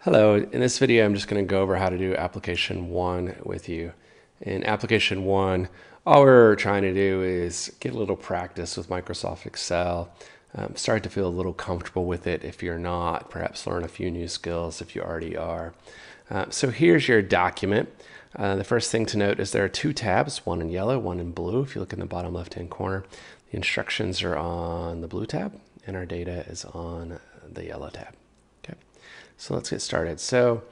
Hello, in this video I'm just going to go over how to do application 1 with you. In application 1, all we're trying to do is get a little practice with Microsoft Excel, start to feel a little comfortable with it if you're not, perhaps learn a few new skills if you already are. So here's your document. The first thing to note is there are two tabs, one in yellow, one in blue. If you look in the bottom left-hand corner, the instructions are on the blue tab and our data is on the yellow tab. Okay. So let's get started. So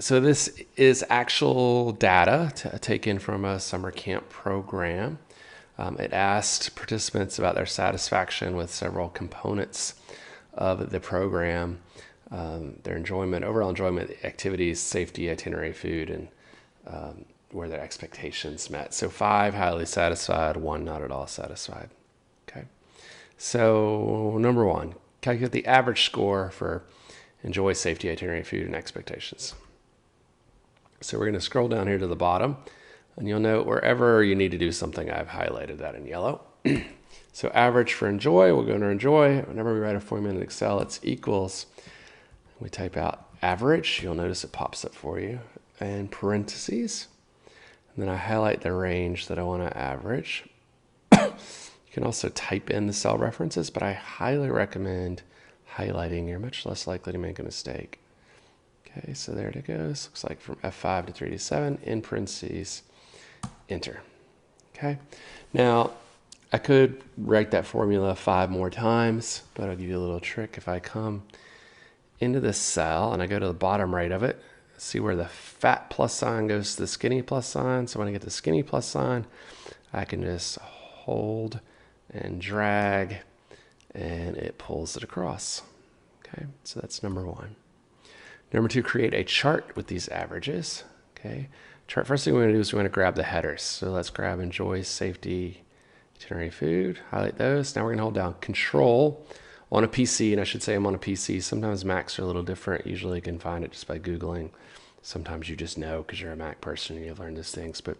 this is actual data taken from a summer camp program. It asked participants about their satisfaction with several components of the program, their enjoyment, overall enjoyment, activities, safety, itinerary, food, and were their expectations met. So 5 highly satisfied, 1 not at all satisfied. Okay. So number 1, calculate the average score for enjoy, safety, itinerary, food, and expectations. So we're going to scroll down here to the bottom, and you'll note wherever you need to do something, I've highlighted that in yellow. So average for enjoy, we'll go under enjoy. Whenever we write a formula in Excel, it's equals. We type out average. You'll notice it pops up for you, and parentheses. And then I highlight the range that I want to average. You can also type in the cell references, but I highly recommend highlighting. You're much less likely to make a mistake. Okay, so there it goes. Looks like from F5 to 3D7, in parentheses, enter. Okay, now I could write that formula 5 more times, but I'll give you a little trick. If I come into this cell and I go to the bottom right of it, see where the fat plus sign goes to the skinny plus sign. So when I get the skinny plus sign, I can just hold and drag and it pulls it across. Okay, so that's number 1. Number 2, create a chart with these averages. Okay, chart. First thing we're going to do is we're going to grab the headers. So let's grab enjoy, safety, itinerary, food. Highlight those. Now we're going to hold down Control on a PC, and I should say I'm on a PC. Sometimes Macs are a little different. Usually you can find it just by Googling. Sometimes you just know because you're a Mac person and you've learned these things. But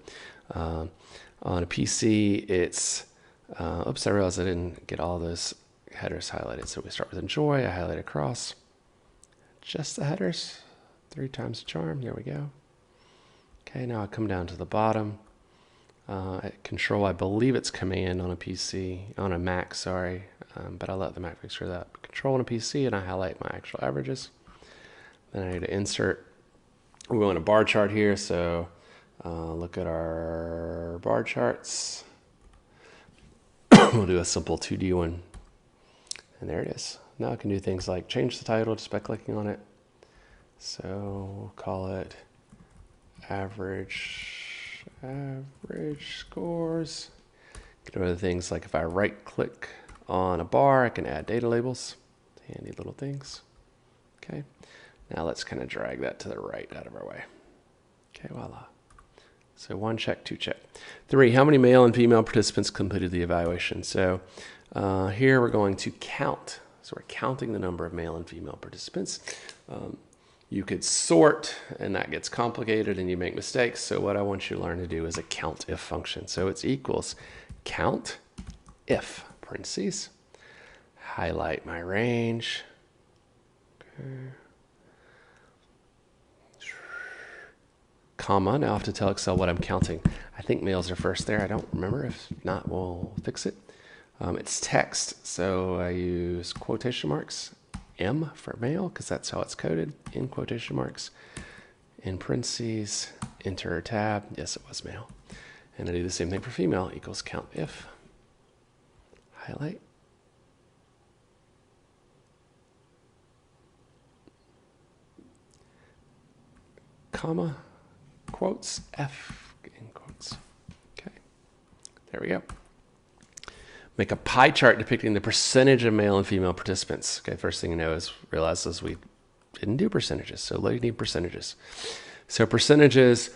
on a PC, it's oops, I realized I didn't get all those headers highlighted. So we start with enjoy. I highlight across just the headers, 3 times the charm. There we go. Okay, now I come down to the bottom. Control, I believe it's Command on a PC, on a Mac, sorry, but I'll let the Mac make sure that. Control on a PC, and I highlight my actual averages. Then I need to insert. We want a bar chart here, so look at our bar charts. We'll do a simple 2D one. And there it is. Now I can do things like change the title just by clicking on it. So we'll call it average scores. Get over the things like if I right click on a bar, I can add data labels. Handy little things. Okay. Now let's kind of drag that to the right out of our way. Okay, voila. So 1 check, 2 check. 3, how many male and female participants completed the evaluation? So here we're going to count. So we're counting the number of male and female participants. You could sort, and that gets complicated and you make mistakes. So what I want you to learn to do is a count if function. So it's equals count if, parentheses, highlight my range. Okay. Comma, now I have to tell Excel what I'm counting. I think males are first there. I don't remember. If not, we'll fix it. It's text, so I use quotation marks, M for male, because that's how it's coded, in quotation marks, in parentheses, enter tab, yes, it was male. And I do the same thing for female, equals count if, highlight, comma, quotes, F in quotes. Okay, there we go. Make a pie chart depicting the percentage of male and female participants. Okay, first thing you know is realize we didn't do percentages, so you need percentages. So percentages,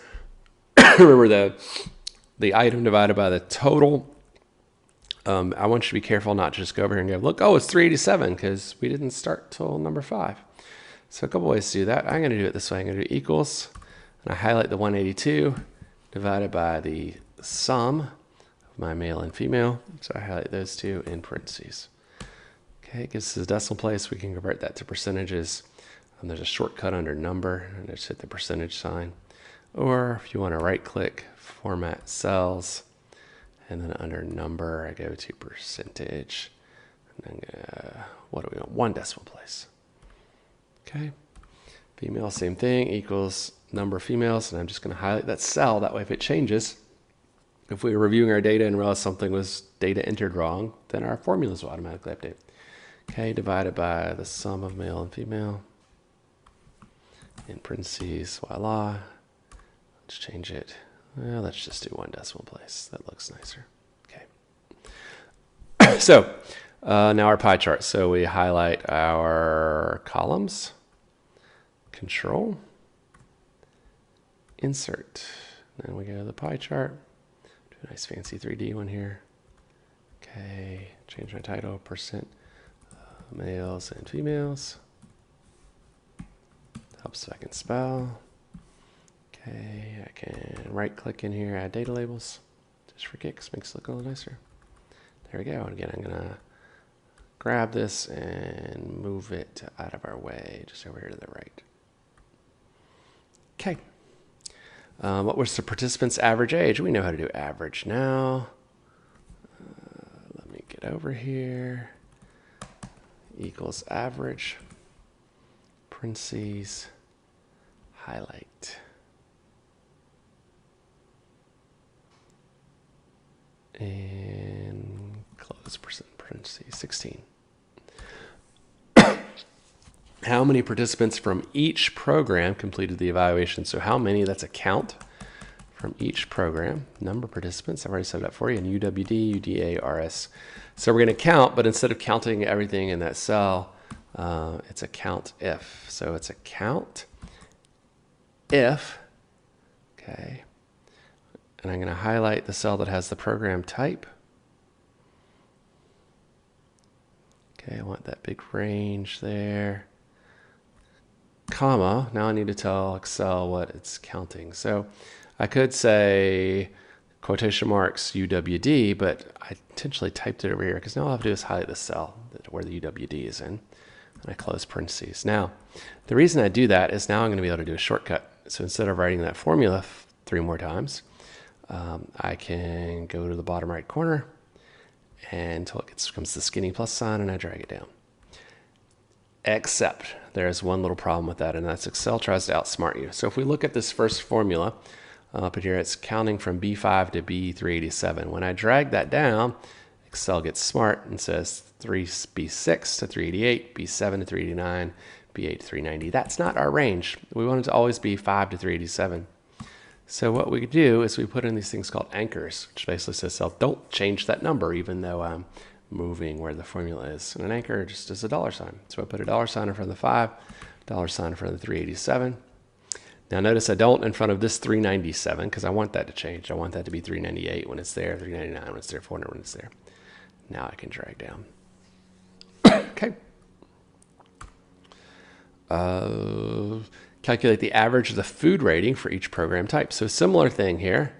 remember the item divided by the total. I want you to be careful not to just go over here and go, look, oh, it's 387 because we didn't start till number 5. So a couple ways to do that. I'm going to do it this way. I'm going to do equals, and I highlight the 182 divided by the sum my male and female, so I highlight those two in parentheses. Okay, it gives us a decimal place. We can convert that to percentages. There's a shortcut under number, and just hit the percentage sign. Or if you want to right click, format cells, and then under number, I go to percentage. And then what do we want? 1 decimal place. Okay. Female, same thing, equals number of females. And I'm just going to highlight that cell. That way, if it changes, if we were reviewing our data and realized something was data entered wrong, then our formulas will automatically update. Okay, divided by the sum of male and female. In parentheses, voila. Let's change it. Well, let's just do 1 decimal place. That looks nicer. Okay. So now our pie chart. So we highlight our columns, control, insert. Then we go to the pie chart. Do a nice fancy 3D one here. Okay, change my title, percent males and females. Helps if I can spell. Okay, I can right click in here, add data labels, just for kicks, makes it look a little nicer. There we go. And again, I'm gonna grab this and move it out of our way, just over here to the right. Okay. What was the participant's average age? We know how to do average now. Let me get over here. Equals average, parentheses, highlight. And close parentheses, 16. How many participants from each program completed the evaluation? So how many, that's a count from each program. Number of participants, I've already set it up for you, in UWD, UDA, RS. So we're going to count, but instead of counting everything in that cell, it's a count if. So it's a count if, okay, and I'm going to highlight the cell that has the program type. Okay, I want that big range there. Comma, now I need to tell Excel what it's counting. So I could say quotation marks UWD, but I intentionally typed it over here because now all I have to do is highlight the cell where the UWD is in, and I close parentheses. Now, the reason I do that is now I'm going to be able to do a shortcut. So instead of writing that formula 3 more times, I can go to the bottom right corner and until it comes to the skinny plus sign, and I drag it down. Except there's one little problem with that, and that's Excel tries to outsmart you. So if we look at this first formula up here, it's counting from B5 to B387. When I drag that down, Excel gets smart and says B6 to 388, B7 to 389, B8 to 390. That's not our range. We want it to always be 5 to 387. So what we do is we put in these things called anchors, which basically says, "Cell, don't change that number even though I'm moving where the formula is." And an anchor just is a $sign. So I put a $sign in front of the 5, $sign in front of the 387. Now notice I don't in front of this 397 because I want that to change. I want that to be 398 when it's there, 399 when it's there, 400 when it's there. Now I can drag down. Okay. Calculate the average of the food rating for each program type. So similar thing here,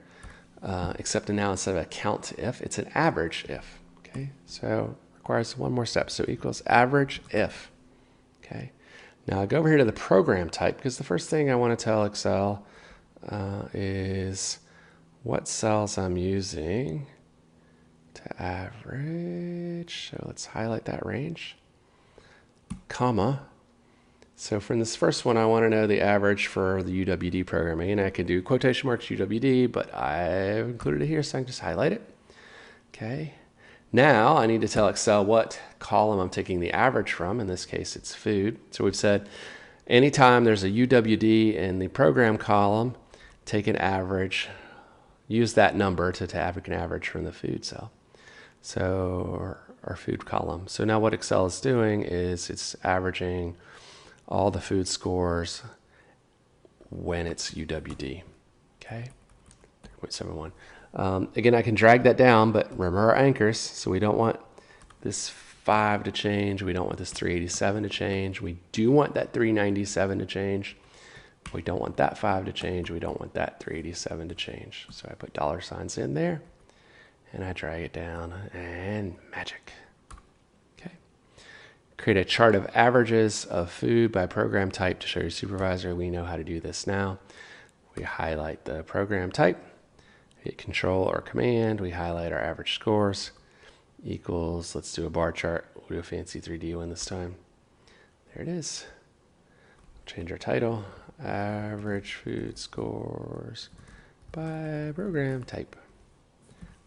except now instead of a count if, it's an average if. Okay, so requires one more step. So equals average if. Okay, now I go over here to the program type because the first thing I want to tell Excel is what cells I'm using to average. So let's highlight that range, comma. So from this first one, I want to know the average for the UWD programming, and I can do quotation marks UWD, but I've included it here, so I can just highlight it. Okay. Now I need to tell Excel what column I'm taking the average from. In this case, it's food. So we've said anytime there's a UWD in the program column, take an average, use that number to take an average from the food cell. So our food column. So now what Excel is doing is it's averaging all the food scores when it's UWD. Okay, 3.71. Again, I can drag that down, but remember our anchors. So we don't want this 5 to change. We don't want this 387 to change. We do want that 397 to change. We don't want that 5 to change. We don't want that 387 to change. So I put $signs in there, and I drag it down, and magic. Okay. Create a chart of averages of food by program type to show your supervisor. We know how to do this now. We highlight the program type, hit Control or Command. We highlight our average scores. Equals, let's do a bar chart. We'll do a fancy 3D one this time. There it is. Change our title, average food scores by program type.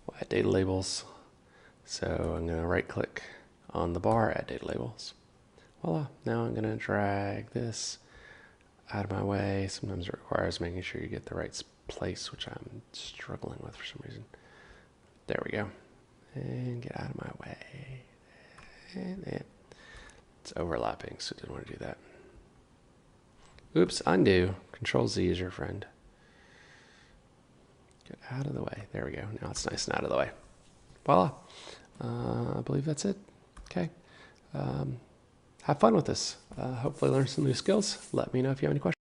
We'll add data labels. So I'm going to right click on the bar, add data labels. Voila. Now I'm going to drag this out of my way. Sometimes it requires making sure you get the right place, which I'm struggling with for some reason. There we go. And get out of my way. And it's overlapping, so didn't want to do that. Oops, undo. Control Z is your friend. Get out of the way. There we go. Now it's nice and out of the way. Voila. I believe that's it. Okay. Have fun with this. Hopefully learn some new skills. Let me know if you have any questions.